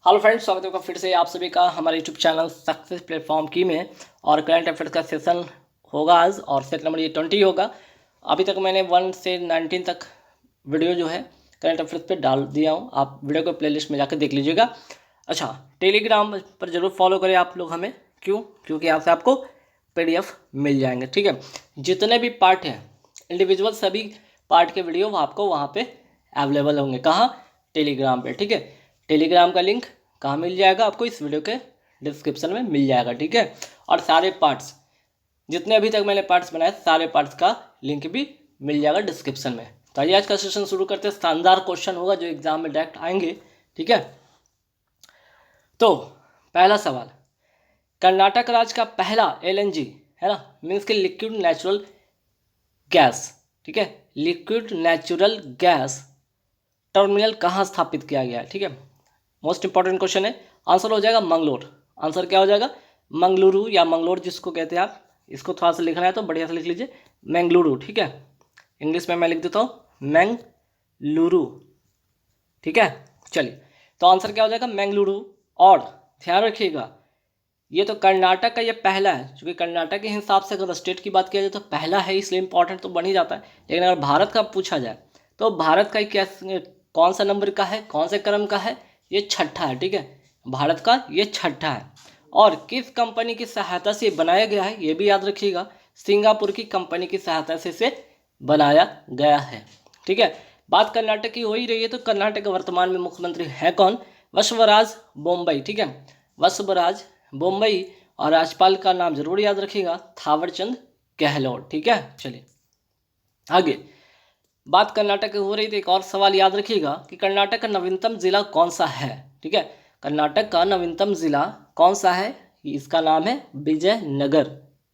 Hello friends, स्वागत है आपका फिर से आप सभी का हमारे यूट्यूब चैनल सक्सेस प्लेटफॉर्म की में। और करंट अफेयर्स का सेशन होगा आज और सेट नंबर ये 20 होगा। अभी तक मैंने 1 से 19 तक वीडियो जो है करंट अफेयर्स पे डाल दिया हूँ। आप वीडियो को प्लेलिस्ट में जाकर देख लीजिएगा। अच्छा, टेलीग्राम पर जरूर फॉलो करें आप लोग हमें। क्यों? क्योंकि यहाँ से आपको PDF मिल जाएंगे। ठीक है, जितने भी पार्ट हैं इंडिविजुअल सभी पार्ट के वीडियो आपको वहाँ पे अवेलेबल होंगे। कहाँ? टेलीग्राम पे। ठीक है, टेलीग्राम का लिंक कहाँ मिल जाएगा आपको? इस वीडियो के डिस्क्रिप्शन में मिल जाएगा। ठीक है, और सारे पार्ट्स जितने अभी तक मैंने पार्ट्स बनाए सारे पार्ट्स का लिंक भी मिल जाएगा डिस्क्रिप्शन में। तो आइए आज का सेशन शुरू करते हैं। शानदार क्वेश्चन होगा जो एग्जाम में डायरेक्ट आएंगे। ठीक है, तो पहला सवाल, कर्नाटक राज्य का पहला LNG है ना, मीन्स के लिक्विड नेचुरल गैस, ठीक है, लिक्विड नेचुरल गैस टर्मिनल कहाँ स्थापित किया गया है? ठीक है, मोस्ट इंपॉर्टेंट क्वेश्चन है। आंसर हो जाएगा मंगलोर। आंसर क्या हो जाएगा? मंगलुरु या मंगलोर जिसको कहते हैं आप। इसको थोड़ा सा लिखना है तो बढ़िया से लिख लीजिए, मैंगलुरु। ठीक है, इंग्लिश में मैं लिख देता हूँ मैंगलुरु। ठीक है, चलिए, तो आंसर क्या हो जाएगा? मैंगलुरु। और ध्यान रखिएगा, ये तो कर्नाटक का ये पहला है, क्योंकि कर्नाटक के हिसाब से अगर स्टेट की बात किया जाए तो पहला है, इसलिए इंपॉर्टेंट तो बन ही जाता है। लेकिन अगर भारत का पूछा जाए तो भारत का क्या, कौन सा नंबर का है, कौन से क्रम का है? ये छठा है। ठीक है, भारत का ये छठा है। और किस कंपनी की सहायता से बनाया गया है ये भी याद रखिएगा, सिंगापुर की कंपनी की सहायता से इसे बनाया गया है। ठीक है, बात कर्नाटक की हो ही रही है तो कर्नाटक के वर्तमान में मुख्यमंत्री है कौन? वसुंधरा बोम्मई। ठीक है, वसुंधरा बोम्मई। और राज्यपाल का नाम जरूर याद रखिएगा, थावरचंद गहलोत। ठीक है, चलिए आगे। बात कर्नाटक की हो रही थी, एक और सवाल याद रखिएगा कि कर्नाटक का नवीनतम जिला कौन सा है? ठीक है, कर्नाटक का नवीनतम जिला कौन सा है? इसका नाम है विजयनगर।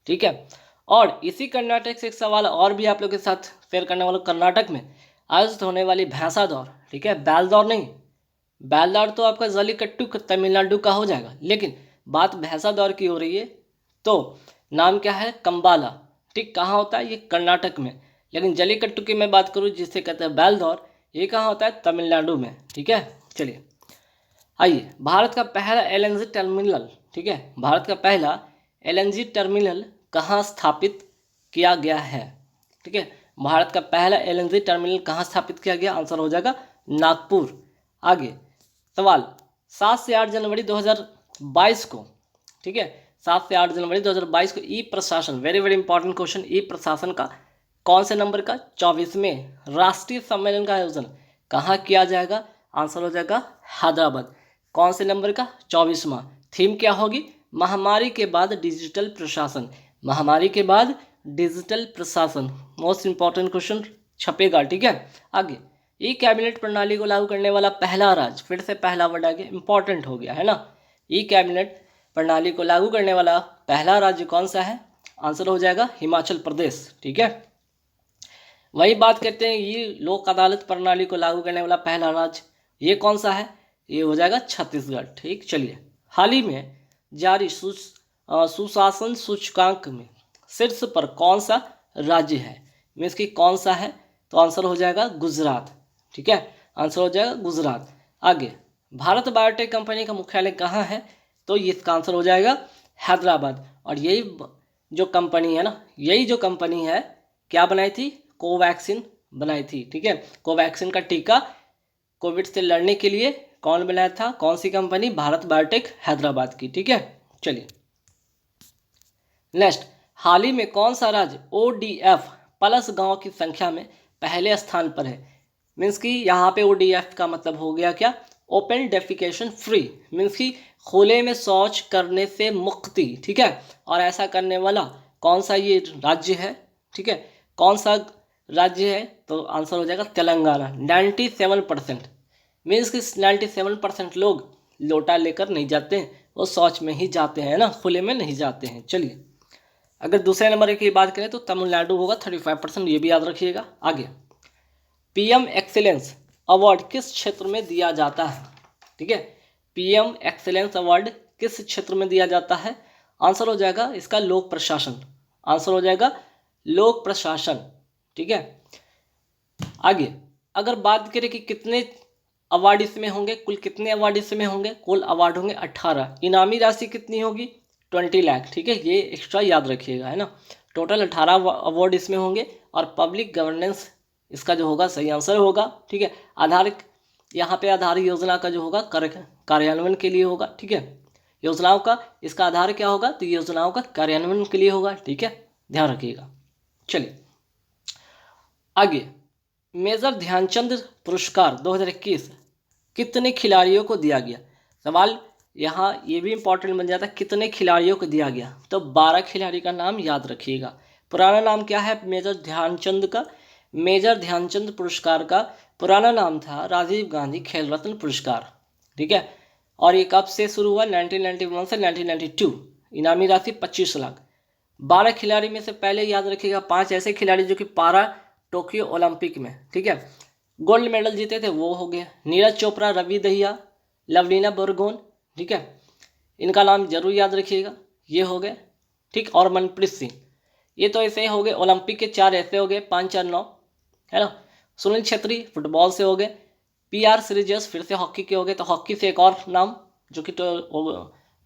ठीक है, और इसी कर्नाटक से एक सवाल और भी आप लोग के साथ शेयर करने वाला। कर्नाटक में आयोजित होने वाली भैंसा दौड़, ठीक है, बैल दौड़ नहीं, बैल दौड़ तो आपका जलीकट्टू तमिलनाडु का हो जाएगा, लेकिन बात भैंसा दौड़ की हो रही है तो नाम क्या है? कंबाला। ठीक, कहाँ होता है? ये कर्नाटक में। लेकिन जलीकट्टू की मैं बात करूँ जिसे कहते हैं बैल दौड़, ये कहाँ होता है? तमिलनाडु में। ठीक है, चलिए आइए। भारत का पहला LNG टर्मिनल, ठीक है, भारत का पहला LNG टर्मिनल कहाँ स्थापित किया गया है? ठीक है, भारत का पहला LNG टर्मिनल कहाँ स्थापित किया गया? आंसर हो जाएगा नागपुर। आगे सवाल, 7 से 8 जनवरी 2022 को, ठीक है, 7 से 8 जनवरी 2022 को ई प्रशासन, वेरी वेरी इंपॉर्टेंट क्वेश्चन, ई प्रशासन का कौन से नंबर का? 24वें राष्ट्रीय सम्मेलन का आयोजन कहाँ किया जाएगा? आंसर हो जाएगा हैदराबाद। कौन से नंबर का? 24वां। थीम क्या होगी? महामारी के बाद डिजिटल प्रशासन, महामारी के बाद डिजिटल प्रशासन। मोस्ट इंपॉर्टेंट क्वेश्चन छपेगा। ठीक है, आगे, ई कैबिनेट प्रणाली को लागू करने वाला पहला राज्य, फिर से पहला वर्ड आगे इंपॉर्टेंट हो गया है ना। ई कैबिनेट प्रणाली को लागू करने वाला पहला राज्य कौन सा है? आंसर हो जाएगा हिमाचल प्रदेश। ठीक है, वही बात करते हैं, ये लोक अदालत प्रणाली को लागू करने वाला पहला राज्य ये कौन सा है? ये हो जाएगा छत्तीसगढ़। ठीक, चलिए, हाल ही में जारी सुशासन सूचकांक में शीर्ष पर कौन सा राज्य है? मीन्स की कौन सा है? तो आंसर हो जाएगा गुजरात। ठीक है, आंसर हो जाएगा गुजरात। आगे, भारत बायोटेक कंपनी का मुख्यालय कहाँ है? तो इसका आंसर हो जाएगा हैदराबाद। और यही जो कंपनी है ना, यही जो कंपनी है क्या बनाई थी? कोवैक्सीन बनाई थी। ठीक है, कोवैक्सीन का टीका कोविड से लड़ने के लिए कौन बनाया था? कौन सी कंपनी? भारत बायोटेक हैदराबाद की। ठीक है, चलिए नेक्स्ट, हाल ही में कौन सा राज्य ODF प्लस गांव की संख्या में पहले स्थान पर है? मीन्स कि यहाँ पे ODF का मतलब हो गया क्या? ओपन डेफिकेशन फ्री, मीन्स कि खुले में शौच करने से मुक्ति। ठीक है, और ऐसा करने वाला कौन सा ये राज्य है? ठीक है, कौन सा राज्य है? तो आंसर हो जाएगा तेलंगाना। 97%, मीन्स कि 97% लोग लोटा लेकर नहीं जाते हैं, वो शौच में ही जाते हैं ना, खुले में नहीं जाते हैं। चलिए, अगर दूसरे नंबर की बात करें तो तमिलनाडु होगा 35%, ये भी याद रखिएगा। आगे, PM एक्सीलेंस अवार्ड किस क्षेत्र में दिया जाता है? ठीक है, PM एक्सीलेंस अवार्ड किस क्षेत्र में दिया जाता है? आंसर हो जाएगा इसका लोक प्रशासन। आंसर हो जाएगा लोक प्रशासन। ठीक है, आगे अगर बात करें कि कितने अवार्ड इसमें होंगे, कुल कितने अवार्ड इसमें होंगे, कुल अवार्ड होंगे 18। इनामी राशि कितनी होगी, 20 लाख, ठीक है, ये एक्स्ट्रा याद रखिएगा, है ना। टोटल 18 अवार्ड इसमें होंगे। और पब्लिक गवर्नेंस इसका जो होगा सही आंसर होगा, ठीक है। आधार, यहाँ पे आधार योजना का जो होगा कार्यान्वयन के लिए होगा, ठीक है। योजनाओं का इसका आधार क्या होगा, तो योजनाओं का कार्यान्वयन के लिए होगा, ठीक है, ध्यान रखिएगा। चलिए आगे, मेजर ध्यानचंद पुरस्कार 2021 कितने खिलाड़ियों को दिया गया। सवाल यहाँ ये भी इंपॉर्टेंट बन जाता है, कितने खिलाड़ियों को दिया गया, तो 12 खिलाड़ी का नाम याद रखिएगा। पुराना नाम क्या है मेजर ध्यानचंद का, मेजर ध्यानचंद पुरस्कार का पुराना नाम था राजीव गांधी खेल रत्न पुरस्कार, ठीक है। और ये कब से शुरू हुआ, 1991 से 1992। इनामी राशि 25 लाख। 12 खिलाड़ी में से पहले याद रखिएगा 5 ऐसे खिलाड़ी जो कि पारा टोक्यो ओलंपिक में, ठीक है, गोल्ड मेडल जीते थे, वो हो गए नीरज चोपड़ा, रवि दहिया, लवलीना बोरगोन, ठीक है, इनका नाम जरूर याद रखिएगा, ये हो गए, ठीक। और मनप्रीत सिंह, ये तो ऐसे ही हो गए, ओलंपिक के 4 ऐसे हो गए, 5 4 9, है ना। सुनील छेत्री फुटबॉल से हो गए। PR श्रीजस फिर से हॉकी के हो गए, तो हॉकी से एक और नाम जो कि तो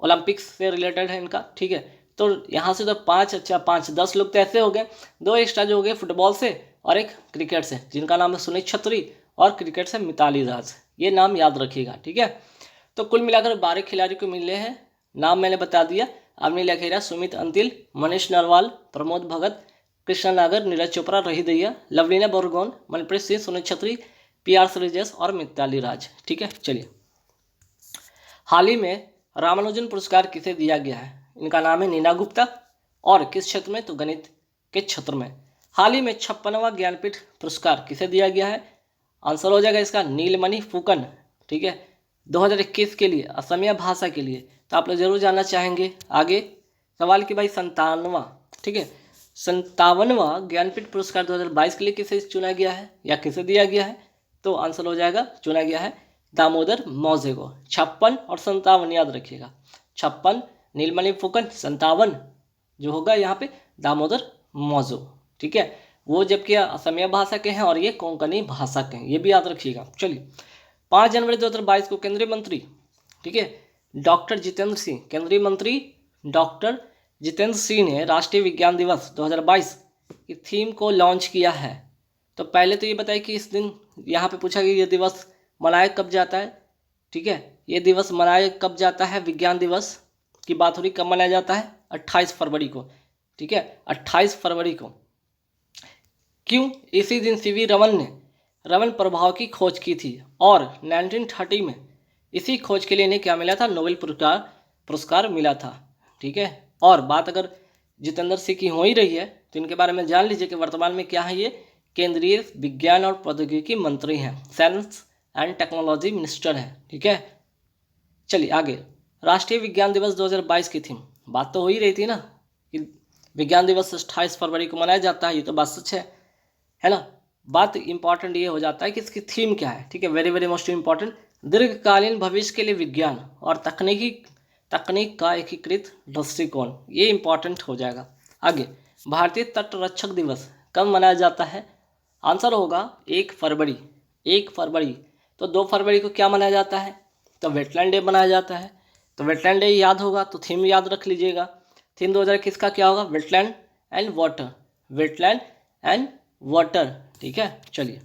ओलंपिक्स से रिलेटेड है इनका, ठीक है। तो यहाँ से तो 5, अच्छा 5 10 लोग तो ऐसे हो गए, 2 एक्स्ट्रा जो हो गए फुटबॉल से और एक क्रिकेट से, जिनका नाम है सुनील छेत्री, और क्रिकेट से मिताली राज, ये नाम याद रखिएगा, ठीक है। तो कुल मिलाकर 12 खिलाड़ी को मिले हैं, नाम मैंने बता दिया। अवनी लखेरा, सुमित अंतिल, मनीष नरवाल, प्रमोद भगत, कृष्णा नागर, नीरज चोपड़ा, रही दहिया, लवलीना बोरगोन, मनप्रीत सिंह, सुनील छेत्री, PR श्रीजस और मिताली राज, ठीक है। चलिए, हाल ही में रामानुजन पुरस्कार किसे दिया गया है, इनका नाम है नीना गुप्ता, और किस क्षेत्र में, तो गणित के क्षेत्र में। हाल ही में 56वां ज्ञानपीठ पुरस्कार किसे दिया गया है, आंसर हो जाएगा इसका नीलमणि फुकन, ठीक है, 2021 के लिए असमिया भाषा के लिए। तो आप लोग जरूर जानना चाहेंगे आगे सवाल कि भाई 57वां, ठीक है, 57वां ज्ञानपीठ पुरस्कार 2022 के लिए किसे चुना गया है या किसे दिया गया है, तो आंसर हो जाएगा, चुना गया है दामोदर मौजे को। 56 और 57 याद रखिएगा, 56 नीलमणि फुकन, 57 जो होगा यहाँ पे दामोदर मौजो, ठीक है, वो जबकि असमिया भाषा के हैं और ये कोंकणी भाषा के हैं, ये भी याद रखिएगा। चलिए, 5 जनवरी 2022 को केंद्रीय मंत्री, ठीक है, डॉक्टर जितेंद्र सिंह, केंद्रीय मंत्री डॉक्टर जितेंद्र सिंह ने राष्ट्रीय विज्ञान दिवस 2022 की थीम को लॉन्च किया है। तो पहले तो ये बताइए कि इस दिन यहाँ पे पूछा गया ये दिवस मनाया कब जाता है, ठीक है, ये दिवस मनाया कब जाता है, विज्ञान दिवस की बात हो रही, कब मनाया जाता है, 28 फरवरी को, ठीक है, 28 फरवरी को। क्यों, इसी दिन CV रमन ने रमन प्रभाव की खोज की थी, और 1930 में इसी खोज के लिए इन्हें क्या मिला था, नोबेल पुरस्कार मिला था, ठीक है। और बात अगर जितेंद्र सिंह की हो ही रही है तो इनके बारे में जान लीजिए कि वर्तमान में क्या है, ये केंद्रीय विज्ञान और प्रौद्योगिकी मंत्री हैं, साइंस एंड टेक्नोलॉजी मिनिस्टर हैं, ठीक है। चलिए आगे, राष्ट्रीय विज्ञान दिवस 2022 की थीम, बात तो हो ही रही थी ना कि विज्ञान दिवस 28 फरवरी को मनाया जाता है, ये तो बात सच है ना। बात इंपॉर्टेंट ये हो जाता है कि इसकी थीम क्या है, ठीक है, वेरी वेरी मोस्ट इंपॉर्टेंट, दीर्घकालीन भविष्य के लिए विज्ञान और तकनीक का एकीकृत दृष्टिकोण, ये इंपॉर्टेंट हो जाएगा। आगे, भारतीय तट रक्षक दिवस कब मनाया जाता है, आंसर होगा 1 फरवरी, 1 फरवरी। तो 2 फरवरी को क्या मनाया जाता है, तो वेटलैंड डे मनाया जाता है। तो वेटलैंड डे याद होगा तो थीम याद रख लीजिएगा, थीम 2021 का क्या होगा, wetland and water, wetland and water, ठीक है। चलिए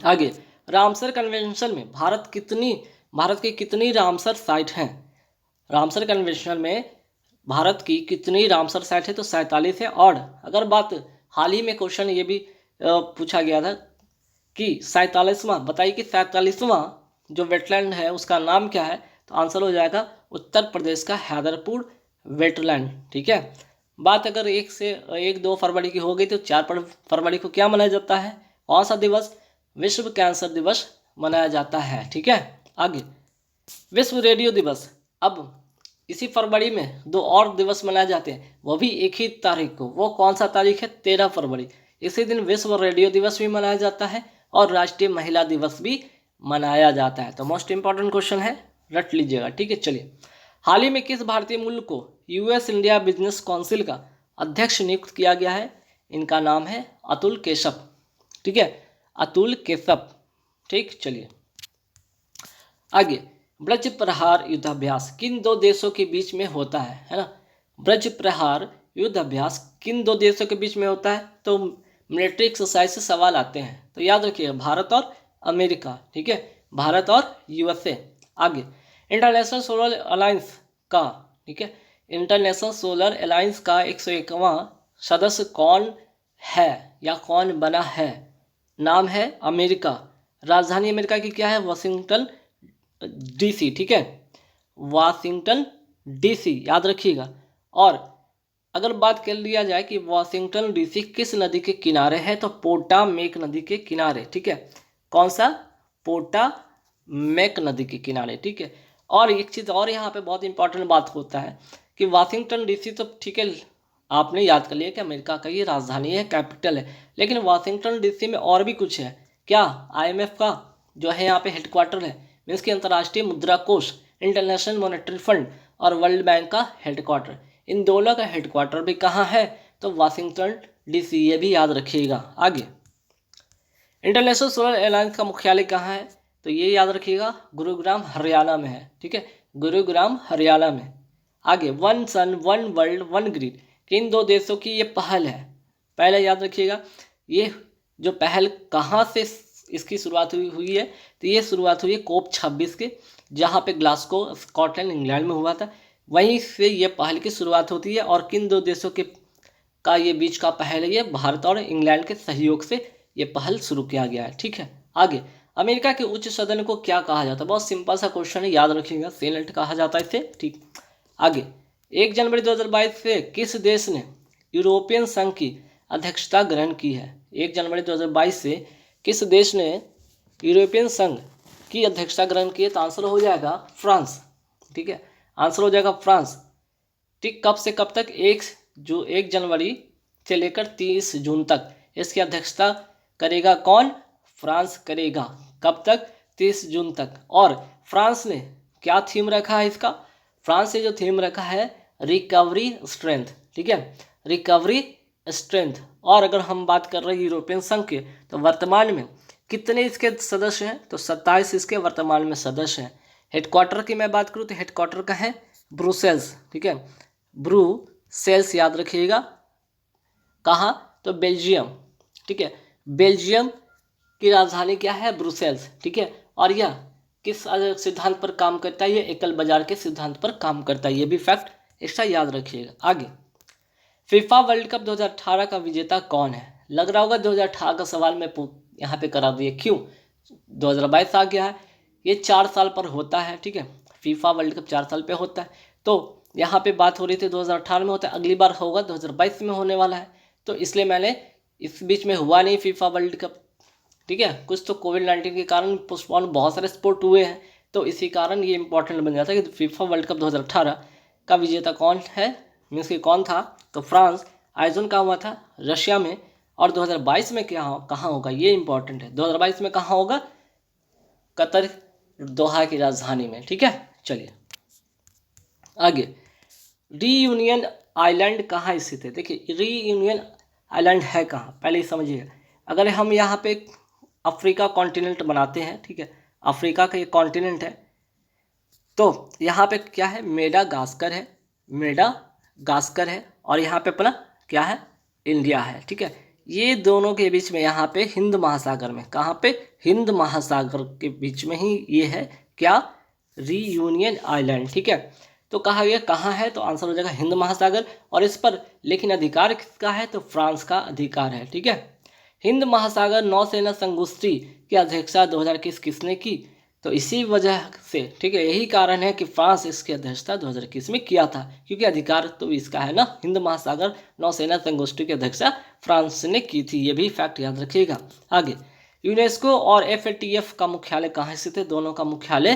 आगे, रामसर कन्वेंशन में भारत की कितनी रामसर साइट हैं, रामसर कन्वेंशन में भारत की कितनी रामसर साइट है, तो 47 है। और अगर बात हाल ही में क्वेश्चन ये भी पूछा गया था कि 47वां, बताइए कि 47वां जो वेटलैंड है उसका नाम क्या है, तो आंसर हो जाएगा उत्तर प्रदेश का हैदरपुर वेटलैंड, ठीक है। बात अगर 1-2 फरवरी की हो गई तो 4 फरवरी को क्या मनाया जाता है, कौन सा दिवस, विश्व कैंसर दिवस मनाया जाता है, ठीक है। आगे, विश्व रेडियो दिवस, अब इसी फरवरी में 2 और दिवस मनाए जाते हैं, वो भी एक ही तारीख को, वो कौन सा तारीख है, 13 फरवरी। इसी दिन विश्व रेडियो दिवस भी मनाया जाता है और राष्ट्रीय महिला दिवस भी मनाया जाता है। तो मोस्ट इंपॉर्टेंट क्वेश्चन है, रट लीजिएगा, ठीक है। चलिए, हाल ही में किस भारतीय मूल को US इंडिया बिजनेस काउंसिल का अध्यक्ष नियुक्त किया गया है, इनका नाम है अतुल केशव, ठीक है, अतुल केशव, ठीक। चलिए आगे, ब्रज प्रहार युद्धाभ्यास किन दो देशों के बीच में होता है ना। ब्रज प्रहार युद्धाभ्यास किन दो देशों के बीच में होता है, तो मिलिट्री एक्सरसाइज से सवाल आते हैं, तो याद रखिएगा भारत और अमेरिका, ठीक है, भारत और यूएसए। आगे, इंटरनेशनल सोलर अलायंस का, ठीक है, इंटरनेशनल सोलर अलायंस का 101वां सदस्य कौन है या कौन बना है, नाम है अमेरिका। राजधानी अमेरिका की क्या है, वाशिंगटन डीसी, ठीक है, वाशिंगटन डीसी याद रखिएगा। और अगर बात कर लिया जाए कि वाशिंगटन डीसी किस नदी के किनारे है, तो पोटामेक नदी के किनारे, ठीक है, कौन सा, पोटामेक नदी के किनारे, ठीक है। और एक चीज़ और यहाँ पे बहुत इंपॉर्टेंट बात होता है कि वाशिंगटन डीसी तो ठीक है आपने याद कर लिया कि अमेरिका का ये राजधानी है, कैपिटल है, लेकिन वाशिंगटन डीसी में और भी कुछ है, क्या, आईएमएफ का जो है यहाँ पे हेडक्वार्टर है, मीन्स कि अंतर्राष्ट्रीय मुद्रा कोष, इंटरनेशनल मॉनेटरी फंड और वर्ल्ड बैंक का हेडक्वार्टर, इन दोनों का हेडक्वार्टर भी कहाँ है, तो वाशिंगटन डीसी, ये भी याद रखिएगा। आगे, इंटरनेशनल सोलर अलायंस का मुख्यालय कहाँ है, तो ये याद रखिएगा गुरुग्राम हरियाणा में है, ठीक है, गुरुग्राम हरियाणा में। आगे, one sun one world one grid किन दो देशों की ये पहल है, पहले याद रखिएगा ये जो पहल कहाँ से इसकी शुरुआत हुई है, तो ये शुरुआत हुई है COP26 के, जहाँ पे ग्लासगो स्कॉटलैंड इंग्लैंड में हुआ था, वहीं से ये पहल की शुरुआत होती है। और किन दो देशों के का ये बीच का पहल है, ये भारत और इंग्लैंड के सहयोग से ये पहल शुरू किया गया है, ठीक है। आगे, अमेरिका के उच्च सदन को क्या कहा जाता है, बहुत सिंपल सा क्वेश्चन है, याद रखिएगा, सेनेट कहा जाता है इसे, ठीक। आगे, 1 जनवरी 2022 से किस देश ने यूरोपियन संघ की अध्यक्षता ग्रहण की है, 1 जनवरी 2022 से किस देश ने यूरोपियन संघ की अध्यक्षता ग्रहण की है, तो आंसर हो जाएगा फ्रांस, ठीक है, आंसर हो जाएगा फ्रांस, ठीक। कब से कब तक, 1 जनवरी से लेकर 30 जून तक इसकी अध्यक्षता करेगा कौन, फ्रांस करेगा, कब तक, 30 जून तक। और फ्रांस ने क्या थीम रखा है इसका, फ्रांस ने जो थीम रखा है रिकवरी स्ट्रेंथ, ठीक है, रिकवरी स्ट्रेंथ। और अगर हम बात कर रहे हैं यूरोपियन संघ के, तो वर्तमान में कितने इसके सदस्य हैं, तो 27 इसके वर्तमान में सदस्य हैं। हेडक्वार्टर की मैं बात करूँ तो हेडक्वार्टर का है ब्रुसेल्स, ठीक है, ब्रुसेल्स याद रखिएगा, कहाँ, तो बेल्जियम, ठीक है, बेल्जियम की राजधानी क्या है, ब्रुसेल्स, ठीक है। और यह किस सिद्धांत पर काम करता है, ये एकल बाजार के सिद्धांत पर काम करता है, ये भी फैक्ट एक्स्ट्रा याद रखिएगा। आगे, फीफा वर्ल्ड कप 2018 का विजेता कौन है, लग रहा होगा 2018 का सवाल मैं यहाँ पे करा दिए, क्यों, 2022 आ गया है, ये 4 साल पर होता है, ठीक है, फीफा वर्ल्ड कप 4 साल पे होता है, तो यहाँ पे बात हो रही थी 2018 में होता है, अगली बार होगा 2022 में होने वाला है, तो इसलिए मैंने इस बीच में हुआ नहीं फीफा वर्ल्ड कप, ठीक है, कुछ तो कोविड-19 के कारण पोस्टपोन बहुत सारे स्पोर्ट हुए हैं, तो इसी कारण ये इंपॉर्टेंट बन जाता है कि फीफा वर्ल्ड कप 2018 का विजेता कौन है, मीन्स कि कौन था, तो फ्रांस। आयोजन कहाँ हुआ था, रशिया में। और 2022 में कहाँ होगा, ये इंपॉर्टेंट है, 2022 में कहाँ होगा, कतर, दोहा की राजधानी में, ठीक है। चलिए आगे, रीयूनियन आइलैंड कहाँ स्थित है, देखिए रीयूनियन आइलैंड है कहाँ, पहले ही समझिए। अगर हम यहाँ पे अफ्रीका कॉन्टिनेंट बनाते हैं, ठीक है, अफ्रीका का ये कॉन्टिनेंट है, तो यहाँ पे क्या है, मेडागास्कर है, मेडागास्कर है, और यहाँ पे अपना क्या है, इंडिया है, ठीक है। ये दोनों के बीच में यहाँ पे हिंद महासागर में, कहाँ पे, हिंद महासागर के बीच में ही ये है क्या, रीयूनियन आइलैंड, ठीक है। तो कहा गया कहाँ है, तो आंसर हो जाएगा हिंद महासागर। और इस पर लेकिन अधिकार किसका है, तो फ्रांस का अधिकार है, ठीक है। हिंद महासागर नौसेना संगोष्ठी की अध्यक्षता 2021 किसने की, तो इसी वजह से, ठीक है, यही कारण है कि फ्रांस इसकी अध्यक्षता 2021 में किया था, क्योंकि अधिकार तो इसका है ना, हिंद महासागर नौसेना संगोष्ठी की अध्यक्षता फ्रांस ने की थी, ये भी फैक्ट याद रखिएगा। आगे, यूनेस्को और FATF का मुख्यालय कहाँ स्थित है, दोनों का मुख्यालय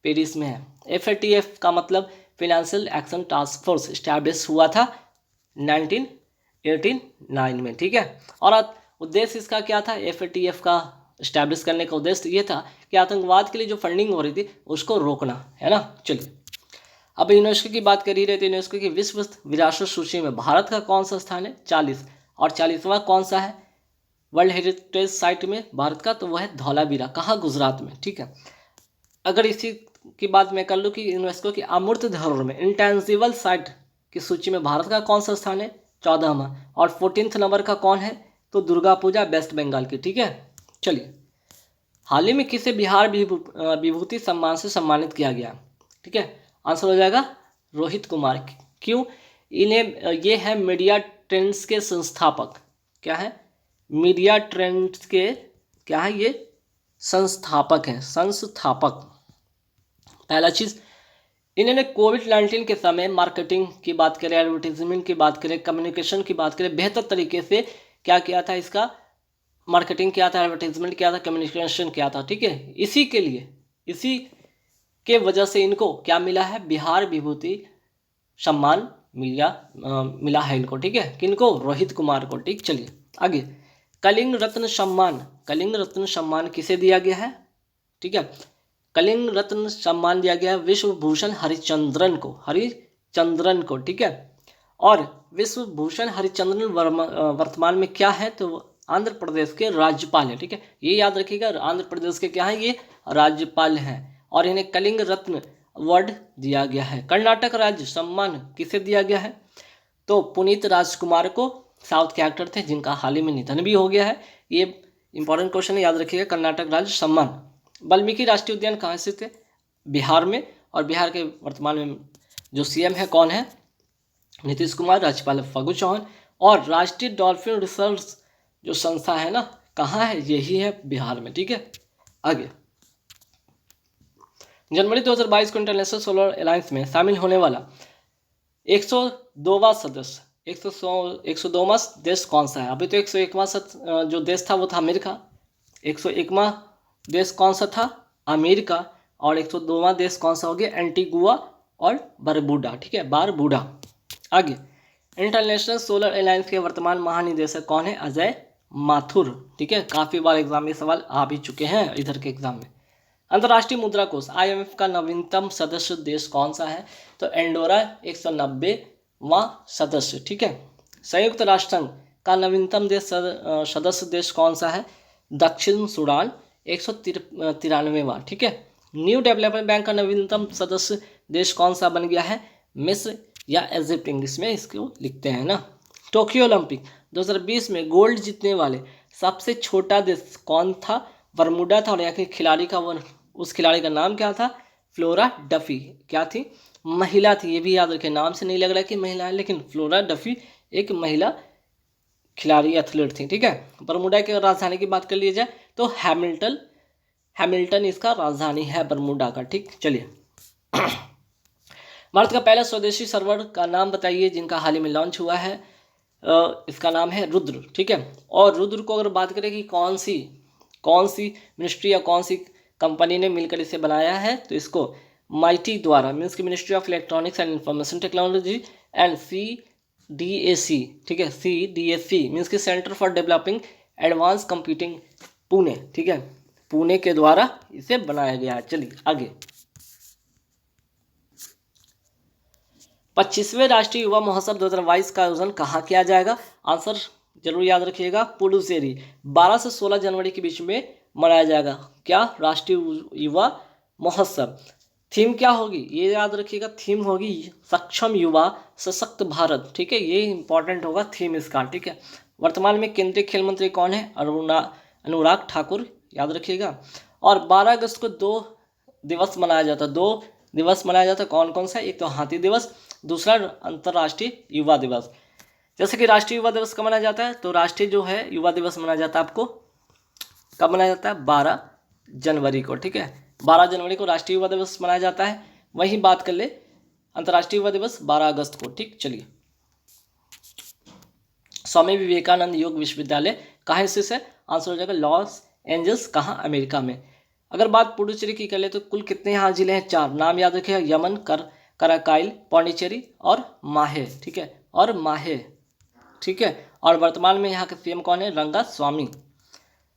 पेरिस में है। FATF का मतलब financial action task force establish हुआ था 1989 में, ठीक है। और उद्देश्य इसका क्या था, FATF का इस्टेब्लिश करने का उद्देश्य ये था कि आतंकवाद के लिए जो फंडिंग हो रही थी उसको रोकना, है ना। चलिए अब यूनेस्को की बात कर ही रहे थे, यूनेस्को की विश्व विरासत सूची में भारत का कौन सा स्थान है, 40, और 40वां कौन सा है वर्ल्ड हेरिटेज साइट में भारत का, तो वह है धौलावीरा, कहाँ, गुजरात में, ठीक है। अगर इसी की बात मैं कर लूँ कि यूनेस्को की अमूर्त धरोहर में इंटेंजिबल साइट की सूची में भारत का कौन सा स्थान है? 14वां। और 14th नंबर का कौन है? तो दुर्गा पूजा वेस्ट बंगाल की। ठीक है, चलिए। हाल ही में किसे बिहार विभूति सम्मान से सम्मानित किया गया? ठीक है, आंसर हो जाएगा रोहित कुमार। क्यों? इन्हें ये है मीडिया ट्रेंड्स के संस्थापक। क्या है? मीडिया ट्रेंड्स के क्या है? ये संस्थापक हैं, संस्थापक। पहला चीज, इन्होंने कोविड-19 के समय मार्केटिंग की बात करें, एडवर्टीजमेंट की बात करें, कम्युनिकेशन की बात करें, बेहतर तरीके से क्या किया था? इसका मार्केटिंग किया था, एडवर्टीजमेंट किया था, कम्युनिकेशन किया था। ठीक है, इसी के लिए, इसी के वजह से इनको क्या मिला है? बिहार विभूति सम्मान मिला है इनको। ठीक है, किनको? रोहित कुमार को। ठीक, चलिए आगे। कलिंग रत्न सम्मान, कलिंग रत्न सम्मान किसे दिया गया है? ठीक है, कलिंग रत्न सम्मान दिया गया है विश्वभूषण हरिचंद्रन को, हरिचंद्रन को। ठीक है, और विश्वभूषण हरिचंद्रन वर्तमान में क्या है? तो आंध्र प्रदेश के राज्यपाल है। ठीक है, ये याद रखिएगा, आंध्र प्रदेश के क्या है? ये राज्यपाल हैं। और इन्हें कलिंग रत्न अवार्ड दिया गया है। कर्नाटक राज्य सम्मान किसे दिया गया है? तो पुनीत राजकुमार को, साउथ के एक्टर थे जिनका हाल ही में निधन भी हो गया है। ये इंपॉर्टेंट क्वेश्चन है, याद रखिएगा। कर्नाटक राज्य सम्मान। वाल्मीकि राष्ट्रीय उद्यान कहाँ स्थित है? बिहार में। और बिहार के वर्तमान में जो सीएम है कौन है? नीतीश कुमार। राज्यपाल फागू चौहान। और राष्ट्रीय डॉल्फिन रिसर्च जो संस्था है ना, कहाँ है? यही है बिहार में। ठीक है, आगे। जनवरी 2022 को इंटरनेशनल सोलर अलायंस में शामिल होने वाला 102वां सदस्य, 102वां देश कौन सा है? अभी तो 101वां जो देश था वो था अमेरिका। 101वां देश कौन सा था? अमेरिका। और 102वां देश कौन सा हो गया? एंटीगुआ और बरबूडा। ठीक है, बारबूडा। आगे, इंटरनेशनल सोलर अलायंस के वर्तमान महानिदेशक कौन है? अजय माथुर। ठीक है, काफ़ी बार एग्जाम में सवाल आ भी चुके हैं इधर के एग्जाम में। अंतर्राष्ट्रीय मुद्रा कोष IMF का नवीनतम सदस्य देश कौन सा है? तो एंडोरा 190वां सदस्य। ठीक है, संयुक्त राष्ट्र संघ का नवीनतम देश सदस्य देश कौन सा है? दक्षिण सूडान 193वां। ठीक है, न्यू डेवलपमेंट बैंक का नवीनतम सदस्य देश कौन सा बन गया है? मिस्र या इजिप्ट, इंग्लिश में इसको लिखते हैं ना। टोक्यो ओलंपिक 2020 में गोल्ड जीतने वाले सबसे छोटा देश कौन था? बरमूडा था। और यहाँ के खिलाड़ी का उस खिलाड़ी का नाम क्या था? Flora Duffy. क्या थी? महिला थी। ये भी याद रखें, नाम से नहीं लग रहा है कि महिला है, लेकिन फ्लोरा डफी एक महिला खिलाड़ी, एथलीट थी। ठीक है, बरमूडा की राजधानी की बात कर ली जाए तो हैमिल्टन इसका राजधानी है बरमूडा का। ठीक, चलिए। भारत का पहला स्वदेशी सर्वर का नाम बताइए जिनका हाल ही में लॉन्च हुआ है। इसका नाम है रुद्र। ठीक है, और रुद्र को अगर बात करें कि कौन सी मिनिस्ट्री या कौन सी कंपनी ने मिलकर इसे बनाया है, तो इसको माइटी द्वारा, मीन्स की ministry of electronics and information technology, and CDAC। ठीक है, CDAC मीन्स की centre for developing advance computing Pune. ठीक है, पुणे के द्वारा इसे बनाया गया है। चलिए आगे। 25वें राष्ट्रीय युवा महोत्सव 2022 का आयोजन कहाँ किया जाएगा? आंसर जरूर याद रखिएगा, पुडुचेरी। 12 से 16 जनवरी के बीच में मनाया जाएगा। क्या? राष्ट्रीय युवा महोत्सव। थीम क्या होगी? ये याद रखिएगा, थीम होगी सक्षम युवा सशक्त भारत। ठीक है, ये इंपॉर्टेंट होगा थीम इसका। ठीक है, वर्तमान में केंद्रीय खेल मंत्री कौन है? अनुराग ठाकुर, याद रखिएगा। और 12 अगस्त को 2 दिवस मनाया जाता है। 2 दिवस मनाया जाता है, कौन कौन सा? एक तो हाथी दिवस, दूसरा अंतर्राष्ट्रीय युवा दिवस। जैसे कि राष्ट्रीय युवा दिवस कब मनाया जाता है? तो राष्ट्रीय जो है युवा दिवस मनाया जाता है, आपको कब मनाया जाता है? 12 जनवरी को। ठीक है, 12 जनवरी को राष्ट्रीय युवा दिवस मनाया जाता है। वहीं बात कर ले अंतर्राष्ट्रीय युवा दिवस 12 अगस्त को। ठीक, चलिए। स्वामी विवेकानंद योग विश्वविद्यालय कहाँ स्थित है? आंसर हो जाएगा लॉस एंजल्स। कहाँ? अमेरिका में। अगर बात पुडुचेरी की कर ले तो कुल कितने यहाँ जिले हैं? 4। नाम याद रखिएगा, यमन, कराकाइल, पौंडीचेरी और माहे। ठीक है, और माहे। ठीक है, और वर्तमान में यहाँ के सीएम कौन है? रंगा स्वामी।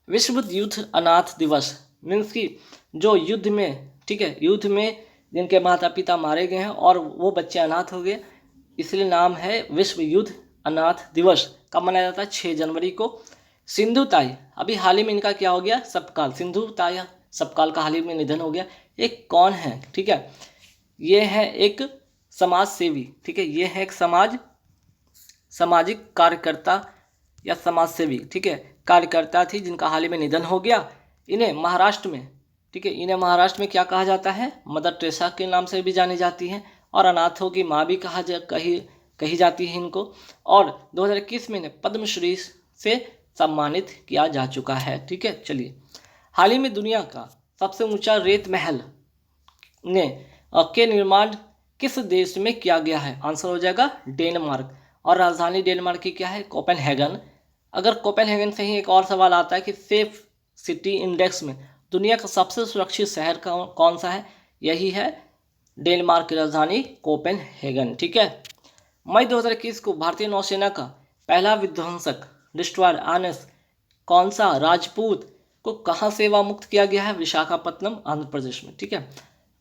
विश्व युद्ध अनाथ दिवस मीन्स की जो युद्ध में, ठीक है, युद्ध में जिनके माता पिता मारे गए हैं और वो बच्चे अनाथ हो गए, इसलिए नाम है विश्व युद्ध अनाथ दिवस। कब मनाया जाता है? 6 जनवरी को। सिंधु ताई, अभी हाल ही में इनका क्या हो गया? सपकाल। सिंधु ताई सपकाल का हाल ही में निधन हो गया। एक कौन है, ठीक है, ये है एक समाज सेवी, ठीक है, ये है एक सामाजिक कार्यकर्ता या समाज सेवी, ठीक है, कार्यकर्ता थी जिनका हाल ही में निधन हो गया। इन्हें महाराष्ट्र में, ठीक है, इन्हें महाराष्ट्र में क्या कहा जाता है, मदर टेरेसा के नाम से भी जानी जाती हैं और अनाथों की माँ भी कही जाती है इनको। और 2021 में इन्हें पद्मश्री से सम्मानित किया जा चुका है, ठीक है। चलिए, हाल ही में दुनिया का सबसे ऊंचा रेत महल के निर्माण किस देश में किया गया है, आंसर हो जाएगा डेनमार्क। और राजधानी डेनमार्क की क्या है, कोपेनहेगन। अगर कोपेनहेगन से ही एक और सवाल आता है कि सेफ सिटी इंडेक्स में दुनिया का सबसे सुरक्षित शहर कौन सा है, यही है डेनमार्क की राजधानी कोपेनहेगन, ठीक है। मई 2021 को भारतीय नौसेना का पहला विध्वंसक डिस्ट्रॉयर आईएनएस कौन सा राजपूत को कहाँ सेवा मुक्त किया गया है, विशाखापत्तनम आंध्र प्रदेश में, ठीक है।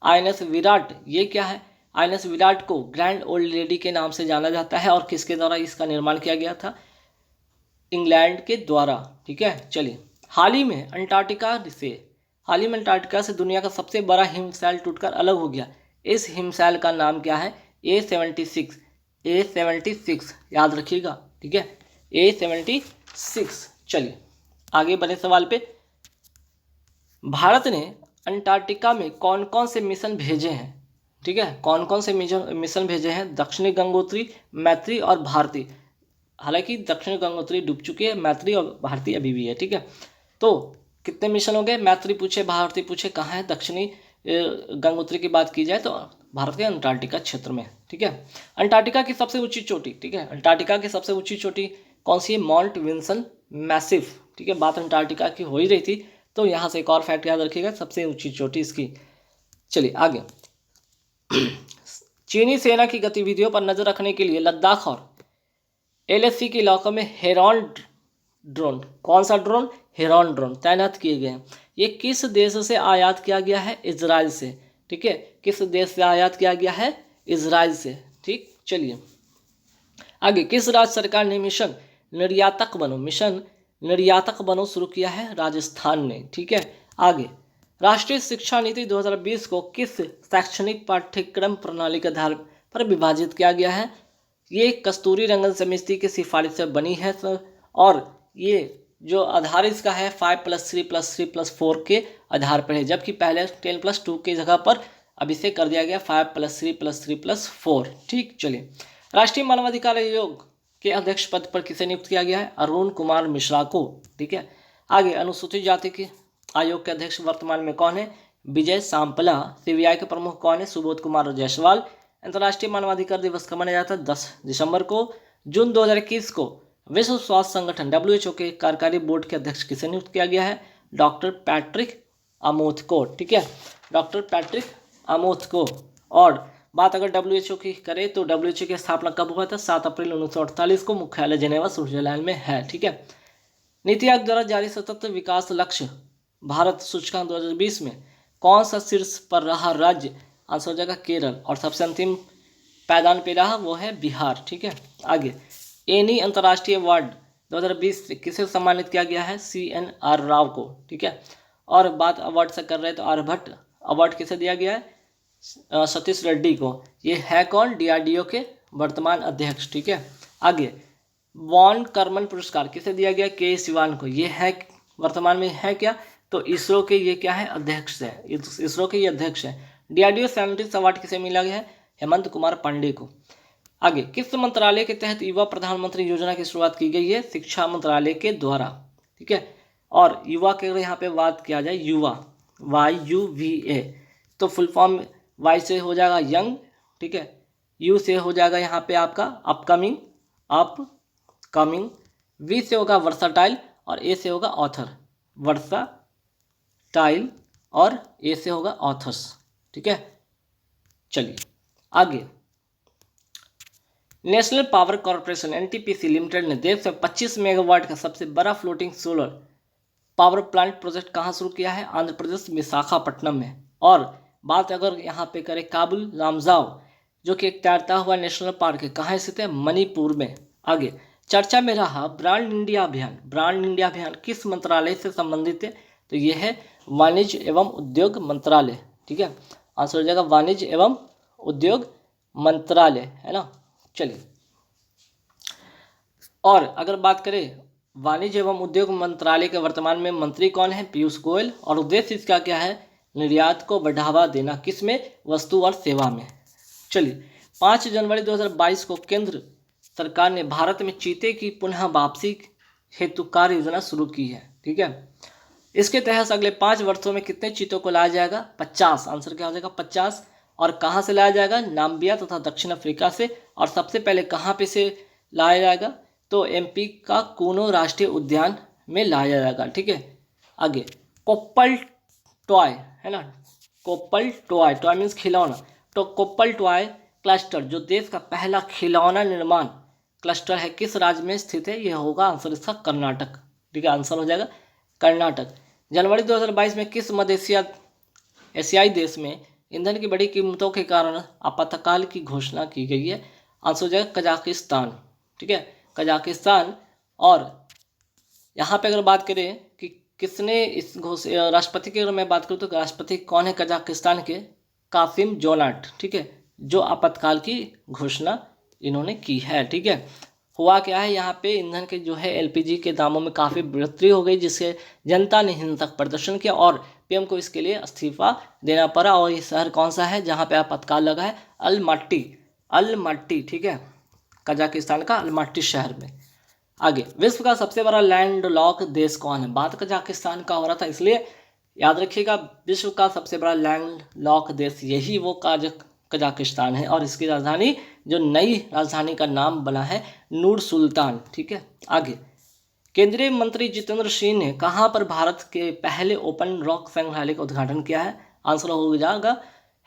आईएनएस विराट, ये क्या है, आईएनएस विराट को ग्रैंड ओल्ड लेडी के नाम से जाना जाता है और किसके द्वारा इसका निर्माण किया गया था, इंग्लैंड के द्वारा, ठीक है। चलिए, हाल ही में अंटार्कटिका से दुनिया का सबसे बड़ा हिमशैल टूटकर अलग हो गया। इस हिमशैल का नाम क्या है, A76 याद रखिएगा, ठीक है, A76। चलिए आगे बढ़े सवाल पे। भारत ने अंटार्कटिका में कौन कौन से मिशन भेजे हैं, ठीक है, कौन कौन से मिशन भेजे हैं, दक्षिणी गंगोत्री, मैत्री और भारती। हालांकि दक्षिणी गंगोत्री डूब चुकी है, मैत्री और भारती अभी भी है, ठीक है। तो कितने मिशन हो गए, मैत्री पूछे, भारती पूछे, कहाँ है, दक्षिणी गंगोत्री की बात की जाए तो भारत के अंटार्कटिका क्षेत्र में, ठीक है। अंटार्कटिका की सबसे ऊंची चोटी, ठीक है, अंटार्कटिका की सबसे ऊंची चोटी कौन सी है, माउंट विल्सन मैसिव, ठीक है। बात अंटार्कटिका की हो ही रही थी तो यहाँ से एक और फैक्ट याद रखिएगा, सबसे ऊंची चोटी इसकी। चलिए आगे। चीनी सेना की गतिविधियों पर नजर रखने के लिए लद्दाख और एलएसी के इलाकों में हेरॉन ड्रोन, कौन सा ड्रोन, हेरॉन ड्रोन तैनात किए गए हैं। ये किस देश से आयात किया गया है, इजराइल से, ठीक है, किस देश से आयात किया गया है, इजराइल से, ठीक। चलिए आगे, किस राज्य सरकार ने मिशन निर्यातक बनो शुरू किया है, राजस्थान ने, ठीक है। आगे, राष्ट्रीय शिक्षा नीति 2020 को किस शैक्षणिक पाठ्यक्रम प्रणाली के आधार पर विभाजित किया गया है, ये कस्तूरी रंगन समिति की सिफारिश से बनी है और ये जो आधार इसका है 5+3+3+4 के आधार पर है, जबकि पहले 10+2 की जगह पर अब इसे कर दिया गया 5+3+3+4, ठीक। चलिए, राष्ट्रीय मानवाधिकार आयोग के अध्यक्ष पद पर किसे नियुक्त किया गया है, अरुण कुमार मिश्रा को, ठीक है। आगे, अनुसूचित जाति के आयोग के अध्यक्ष वर्तमान में कौन है, विजय सांपला। सीबीआई के प्रमुख कौन है, सुबोध कुमार जायसवाल। अंतर्राष्ट्रीय मानवाधिकार दिवस कब मनाया जाता है, 10 दिसंबर को। जून 2021 को विश्व स्वास्थ्य संगठन WHO के कार्यकारी बोर्ड के अध्यक्ष किसे नियुक्त किया गया है, डॉक्टर पैट्रिक अमोथ को, ठीक है, डॉक्टर पैट्रिक अमोथ को। और बात अगर WHO की करें तो WHO की स्थापना कब हुआ था, 7 अप्रैल 1948 को, मुख्यालय जेनेवा स्विट्जरलैंड में है, ठीक है। नीति आयोग द्वारा जारी सतत विकास लक्ष्य भारत सूचकांक 2020 में कौन सा शीर्ष पर रहा राज्य, आंसर हो जाएगा केरल। और सबसे अंतिम पायदान पे रहा वो है बिहार, ठीक है। आगे, एनी अंतर्राष्ट्रीय अवार्ड 2020 से किसे सम्मानित किया गया है, CNR राव को, ठीक है। और बात अवार्ड से कर रहे हैं तो आर्यभट्ट अवार्ड किसे दिया गया है, सतीश रेड्डी को। ये है कौन, DRDO के वर्तमान अध्यक्ष, ठीक है। आगे, वॉन कर्मन पुरस्कार किसे दिया गया, K सिवान को। ये है वर्तमान में है क्या, तो इसरो के ये क्या है, अध्यक्ष है, इसरो के ये अध्यक्ष है। DRDO साइंटिस्ट अवार्ड किसे मिला गया है, हेमंत कुमार पांडे को। आगे, किस मंत्रालय के तहत युवा प्रधानमंत्री योजना की शुरुआत की गई है, शिक्षा मंत्रालय के द्वारा, ठीक है। और युवा के अगर यहाँ पे बात किया जाए, युवा YUVA, तो फुल फॉर्म Y से हो जाएगा यंग, ठीक है, U से हो जाएगा यहाँ पे आपका अपकमिंग, V से होगा वर्साटाइल और A से होगा ऑथर, वर्साटाइल और A से होगा ऑथर्स, ठीक है। चलिए आगे, national power corporation NTPC limited ने देश में 25 मेगावाट का सबसे बड़ा floating solar power plant project कहाँ शुरू किया है, आंध्र प्रदेश विशाखापट्टनम में। और बात अगर यहाँ पे करें काबुल लामजाओ, जो कि एक तैरता हुआ नेशनल पार्क है, कहाँ स्थित है, मणिपुर में। आगे, चर्चा में रहा ब्रांड इंडिया अभियान किस मंत्रालय से संबंधित है, तो ये है वाणिज्य एवं उद्योग मंत्रालय, ठीक है, आंसर हो जाएगा वाणिज्य एवं उद्योग मंत्रालय, है ना। चलिए, और अगर बात करें वाणिज्य एवं उद्योग मंत्रालय के वर्तमान में मंत्री कौन है, पीयूष गोयल, और उद्देश्य इसका क्या है, निर्यात को बढ़ावा देना, किसमें, वस्तु और सेवा में। चलिए, 5 जनवरी 2022 को केंद्र सरकार ने भारत में चीते की पुनः वापसी हेतु कार्य योजना शुरू की है, ठीक है। इसके तहत अगले 5 वर्षों में कितने चीतों को लाया जाएगा, 50। आंसर क्या हो जाएगा, 50। और कहाँ से लाया जाएगा, नाम्बिया तथा दक्षिण अफ्रीका से। और सबसे पहले कहाँ पे से लाया जाएगा, तो एमपी का कूनो राष्ट्रीय उद्यान में लाया जाएगा, ठीक है। आगे, कोप्पल टॉय, है ना, कोप्पल टॉय, टॉय मीन्स खिलौना, तो कोप्पल टॉय क्लस्टर जो देश का पहला खिलौना निर्माण क्लस्टर है, किस राज्य में स्थित है, यह होगा आंसर इसका कर्नाटक, ठीक है, आंसर हो जाएगा कर्नाटक। जनवरी 2022 में किस मध्य एशियाई देश में ईंधन की बड़ी कीमतों के कारण आपातकाल की घोषणा की गई है, आंसर हो जाएगा कजाकिस्तान, ठीक है, कजाकिस्तान। और यहाँ पे अगर बात करें कि किसने इस राष्ट्रपति की अगर मैं बात करूँ तो राष्ट्रपति कौन है कजाकिस्तान के, कासिम जोनाट, ठीक है, जो आपातकाल की घोषणा इन्होंने की है, ठीक है। हुआ क्या है, यहाँ पे ईंधन के जो है एलपीजी के दामों में काफ़ी बढ़ोतरी हो गई, जिससे जनता ने हिंसक प्रदर्शन किया और पीएम को इसके लिए इस्तीफा देना पड़ा। और ये शहर कौन सा है जहाँ पे आपातकाल लगा है, अलमाटी, ठीक है, कजाकिस्तान का अलमाटी शहर में। आगे, विश्व का सबसे बड़ा लैंडलॉक देश कौन है, बात कजाकिस्तान का हो रहा था, इसलिए याद रखिएगा विश्व का सबसे बड़ा लैंडलॉक देश यही वो कजाकिस्तान है। और इसकी राजधानी, जो नई राजधानी का नाम बना है नूर सुल्तान, ठीक है। आगे, केंद्रीय मंत्री जितेंद्र सिंह ने कहाँ पर भारत के पहले ओपन रॉक संग्रहालय का उद्घाटन किया है, आंसर हो जाएगा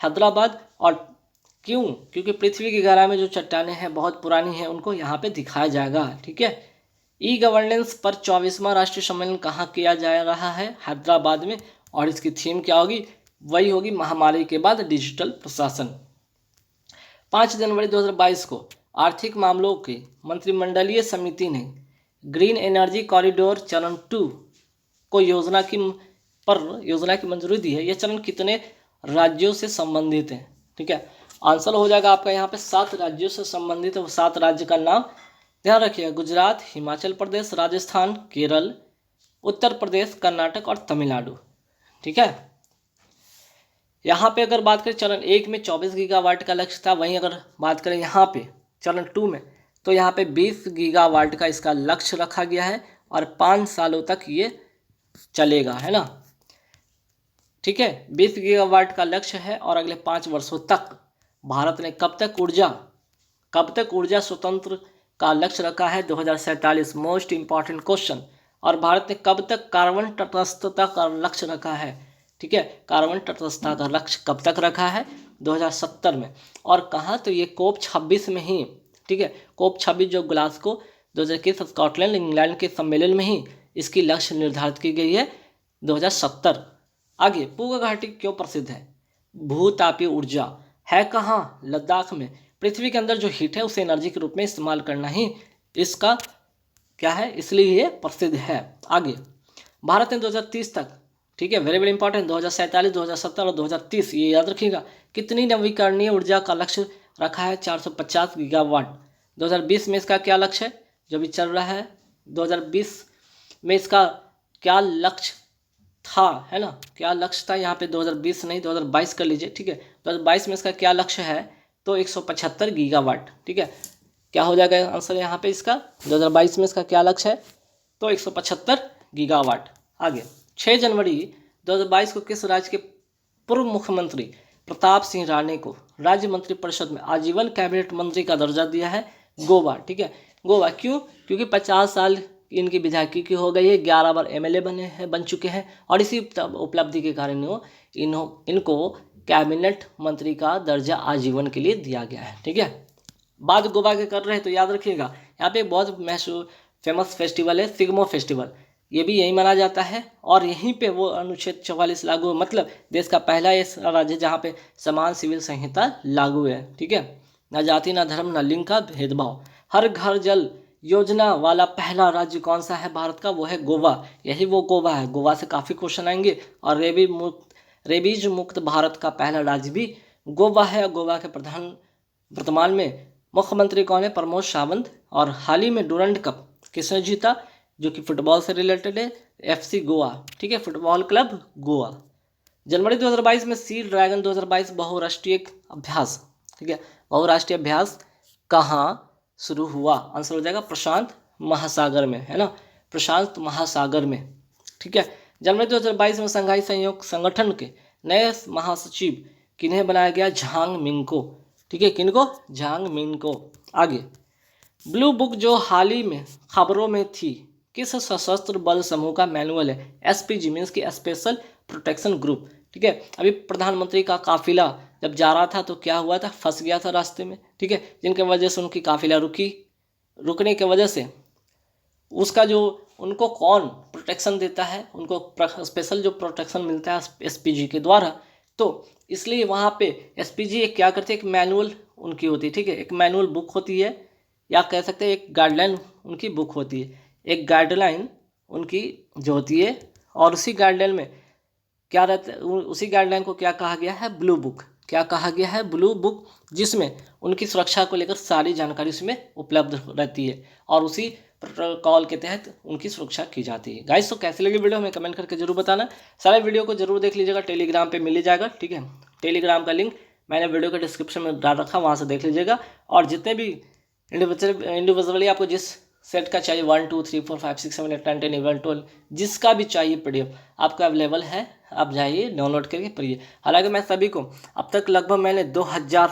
हैदराबाद। और क्यों, क्योंकि पृथ्वी की गहराई में जो चट्टानें हैं बहुत पुरानी हैं, उनको यहाँ पे दिखाया जाएगा, ठीक है। ई गवर्नेंस पर 24वां राष्ट्रीय सम्मेलन कहाँ किया जा रहा है, हैदराबाद में। और इसकी थीम क्या होगी, वही होगी महामारी के बाद डिजिटल प्रशासन। 5 जनवरी 2022 को आर्थिक मामलों की मंत्रिमंडलीय समिति ने ग्रीन एनर्जी कॉरिडोर चरण 2 को योजना की मंजूरी दी है। यह चरण कितने राज्यों से संबंधित है, ठीक है, आंसर हो जाएगा आपका यहाँ पे 7 राज्यों से संबंधित है। वो 7 राज्य का नाम ध्यान रखिएगा, गुजरात, हिमाचल प्रदेश, राजस्थान, केरल, उत्तर प्रदेश, कर्नाटक और तमिलनाडु, ठीक है। यहाँ पे अगर बात करें चरण 1 में 24 गीगावाट का लक्ष्य था, वहीं अगर बात करें यहाँ पे चरण 2 में तो यहाँ पे 20 गीगावाट का इसका लक्ष्य रखा गया है और 5 सालों तक ये चलेगा, है ना, ठीक है। 20 गीगावाट का लक्ष्य है और अगले 5 वर्षों तक भारत ने कब तक ऊर्जा स्वतंत्र का लक्ष्य रखा है, 2047, मोस्ट इंपॉर्टेंट क्वेश्चन। और भारत ने कब तक कार्बन तटस्थता का लक्ष्य रखा है, ठीक है, कार्बन तटस्थता का लक्ष्य कब तक रखा है, 2070 में। और कहाँ, तो ये COP 26 में ही, ठीक है, COP 26 जो ग्लासगो 2021 स्कॉटलैंड इंग्लैंड के सम्मेलन में ही इसकी लक्ष्य निर्धारित की गई है, 2070। आगे, पूर्व घाटी क्यों प्रसिद्ध है, भूतापीय ऊर्जा है कहाँ, लद्दाख में। पृथ्वी के अंदर जो हीट है उसे एनर्जी के रूप में इस्तेमाल करना ही इसका क्या है, इसलिए ये प्रसिद्ध है। आगे, भारत ने 2030 तक, ठीक है, वेरी वेरी इंपॉर्टेंट, 2047, 2070 और 2030, ये याद रखिएगा, कितनी नवीकरणीय ऊर्जा का लक्ष्य रखा है, 450 गीगावाट। 2020 में इसका क्या लक्ष्य है, जो भी चल रहा है, 2020 में इसका क्या लक्ष्य था, है ना, क्या लक्ष्य था, यहाँ पे 2020 नहीं 2022 कर लीजिए, ठीक है। 2022 में इसका क्या लक्ष्य है, तो 175 गीगावाट, ठीक है, क्या हो जाएगा आंसर यहाँ पे इसका, 2022 में इसका क्या लक्ष्य है, तो 175 गीगावाट। आगे, 6 जनवरी 2022 को किस राज्य के पूर्व मुख्यमंत्री प्रताप सिंह राणे को राज्य मंत्रिपरिषद में आजीवन कैबिनेट मंत्री का दर्जा दिया है, गोवा, ठीक है, गोवा। क्यों, क्योंकि 50 साल इनकी विधायकी की हो गई है, 11 बार MLA बन चुके हैं और इसी उपलब्धि के कारण इनको कैबिनेट मंत्री का दर्जा आजीवन के लिए दिया गया है, ठीक है। बात गोवा के कर रहे हैं तो याद रखिएगा, यहाँ पे बहुत मशहूर फेमस फेस्टिवल है सिग्मो फेस्टिवल, ये भी यही माना जाता है। और यहीं पे वो अनुच्छेद 44 लागू, मतलब देश का पहला ऐसा राज्य जहाँ पे समान सिविल संहिता लागू है, ठीक है, ना जाति ना धर्म ना लिंग का भेदभाव। हर घर जल योजना वाला पहला राज्य कौन सा है भारत का, वो है गोवा, यही वो गोवा है। गोवा से काफ़ी क्वेश्चन आएंगे और ये भी रेबीज मुक्त भारत का पहला राज्य भी गोवा है। गोवा के प्रधान वर्तमान में मुख्यमंत्री कौन है? प्रमोद सावंत। और हाल ही में डूरंड कप किसने जीता? जो कि फुटबॉल से रिलेटेड है, FC गोवा, ठीक है, फुटबॉल क्लब गोवा। जनवरी 2022 में सी ड्रैगन 2022 बहुराष्ट्रीय अभ्यास, ठीक है, बहुराष्ट्रीय अभ्यास कहाँ शुरू हुआ? आंसर हो जाएगा प्रशांत महासागर में, है ना, प्रशांत महासागर में, ठीक है। जनवरी 2022 में संघाई सहयोग संगठन के नए महासचिव किन्हें बनाया गया? झांग मिंग को, ठीक है, किनको? झांग मिंग को। आगे, ब्लू बुक जो हाल ही में खबरों में थी, किस सशस्त्र बल समूह का मैनुअल है? SPG मीन्स की स्पेशल प्रोटेक्शन ग्रुप, ठीक है। अभी प्रधानमंत्री का काफिला जब जा रहा था तो क्या हुआ था? फंस गया था रास्ते में, ठीक है, जिनके वजह से उनकी काफिला रुकने की वजह से उसका जो उनको कौन प्रोटेक्शन देता है, उनको स्पेशल जो प्रोटेक्शन मिलता है SPG के द्वारा, तो इसलिए वहाँ पे SPG एक क्या करते हैं, एक मैनुअल उनकी होती है, ठीक है, एक मैनुअल बुक होती है, या कह सकते हैं एक गाइडलाइन उनकी बुक होती है, एक गाइडलाइन उनकी जो होती है। और उसी गाइडलाइन में क्या रहता है, उसी गाइडलाइन को क्या कहा गया है? Blue book. क्या कहा गया है? ब्लू बुक, जिसमें उनकी सुरक्षा को लेकर सारी जानकारी उसमें उपलब्ध रहती है और उसी प्रोटोकॉल के तहत उनकी सुरक्षा की जाती है। गाइस, तो कैसी लगी वीडियो हमें कमेंट करके जरूर बताना। सारे वीडियो को जरूर देख लीजिएगा, टेलीग्राम पे मिल जाएगा, ठीक है, टेलीग्राम का लिंक मैंने वीडियो के डिस्क्रिप्शन में डाल रखा, वहाँ से देख लीजिएगा। और जितने भी इंडिविजुअली आपको जिस सेट का चाहिए 1 2 3 4 5 6 7 8 9 10 11 12 जिसका भी चाहिए PDF आपका अवेलेबल है, आप जाइए डाउनलोड करके पढ़िए। हालांकि मैं सभी को अब तक लगभग मैंने 2000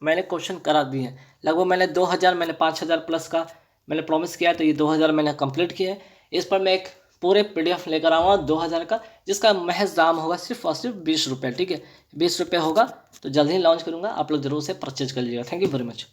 मैंने क्वेश्चन करा दिए हैं, लगभग मैंने 2000 मैंने 5000 प्लस का मैंने प्रॉमिस किया है, तो ये 2000 मैंने कंप्लीट किया है। इस पर मैं एक पूरे PDF लेकर आऊँगा 2000 का, जिसका महज दाम होगा सिर्फ और सिर्फ 20 रुपये, ठीक है, 20 रुपये होगा। तो जल्द ही लॉन्च करूँगा, आप लोग जरूर से परचेज कर लीजिएगा। Thank you very much.